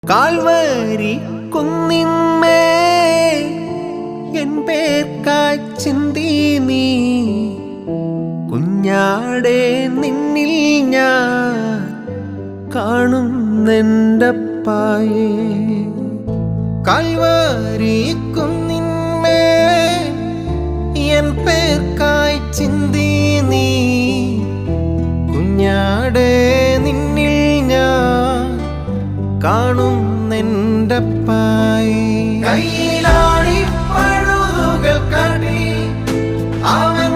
Calvary കുന്നിന്മേ N പേർക്കായി ചിന്തി നീ കുഞ്ഞാടെ നിന്നിൽ ഞാൻ കാണുന്നെൻ്റപ്പായേ. കാൽവരി കുന്നിന്മേ എൻ പേർക്കായി ചിന്തി നീ കുഞ്ഞാടെ നിന്നിൽ ഞാൻ കാണുന്നെൻ്റപ്പായേ. കയ്യിലാണി പഴുതുകൾ കടി അവൻ